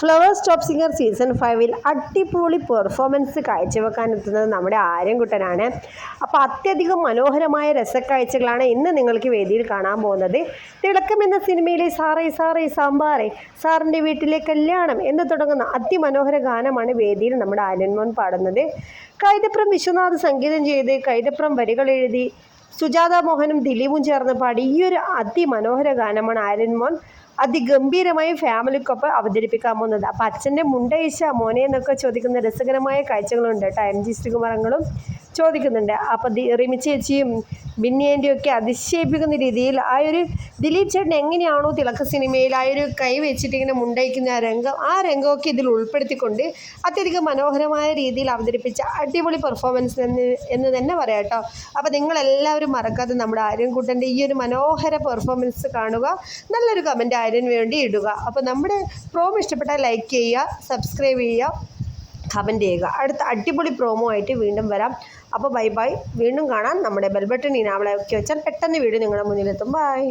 Flowers top singer season 5-ൽ അടിപൊളി performance കാഴ്ചവെക്കാനെത്തുന്നത് നമ്മുടെ ആര്യൻകുട്ടനാണ്. അപ്പോൾ അത്യധികം മനോഹരമായ രസക്കാഴ്ചകളാണ് ഇന്ന് നിങ്ങൾക്ക് വേദിയിൽ കാണാൻ പോകുന്നത്. തിളക്കം എന്ന സിനിമയിലെ സാറേ സാറേ സാമ്പാറേ, സാറിൻ്റെ വീട്ടിലെ കല്യാണം എന്ന് തുടങ്ങുന്ന അതിമനോഹര ഗാനമാണ് വേദിയിൽ നമ്മുടെ ആര്യൻമോൻ പാടുന്നത്. കൈതപ്രം വിശ്വനാഥ് സംഗീതം ചെയ്ത് കൈതപ്രം വരികൾ എഴുതി സുജാത മോഹനും ദിലീപും ചേർന്ന് പാടി ഈ ഒരു അതിമനോഹര ഗാനമാണ് ആര്യൻമോൻ അതിഗംഭീരമായി ഫാമിലിക്കൊപ്പം അവതരിപ്പിക്കാൻ പോകുന്നത്. അപ്പം അച്ഛൻ്റെ മുണ്ടയിച്ച മോനെ എന്നൊക്കെ ചോദിക്കുന്ന രസകരമായ കാഴ്ചകളുണ്ട് കേട്ടോ. എം ജി ശ്രീകുമാരങ്ങളും ചോദിക്കുന്നുണ്ട്. അപ്പം റിമി ചേച്ചിയും ബിന്നിയേൻ്റെയും ഒക്കെ അതിശയിപ്പിക്കുന്ന രീതിയിൽ ആ ഒരു ദിലീപ് ചേട്ടൻ എങ്ങനെയാണോ തിളക്ക സിനിമയിൽ ആ ഒരു കൈ വെച്ചിട്ട് ഇങ്ങനെ മുണ്ടയിക്കുന്ന ആ രംഗമൊക്കെ ഇതിൽ ഉൾപ്പെടുത്തിക്കൊണ്ട് അത്യധികം മനോഹരമായ രീതിയിൽ അവതരിപ്പിച്ച അടിപൊളി പെർഫോമൻസ് എന്ന് തന്നെ പറയാം കേട്ടോ. അപ്പോൾ നിങ്ങളെല്ലാവരും മറക്കാതെ നമ്മുടെ ആര്യൻകുട്ടൻ്റെ ഈ ഒരു മനോഹര പെർഫോമൻസ് കാണുക. നല്ലൊരു കമൻറ്റ് ആര്യന് വേണ്ടി ഇടുക. അപ്പോൾ നമ്മുടെ പ്രോമോ ഇഷ്ടപ്പെട്ടാൽ ലൈക്ക് ചെയ്യുക, സബ്സ്ക്രൈബ് ചെയ്യുക, കമൻറ്റ് ചെയ്യുക. അടുത്ത അടിപൊളി പ്രോമോ ആയിട്ട് വീണ്ടും വരാം. അപ്പോൾ ബൈ ബൈ. വീണ്ടും കാണാം. നമ്മുടെ ബെൽ ബട്ടൺ ഇനാവളൊക്കെ വെച്ചാൽ പെട്ടെന്ന് വീഡിയോ നിങ്ങളുടെ മുന്നിലെത്തും. ബൈ.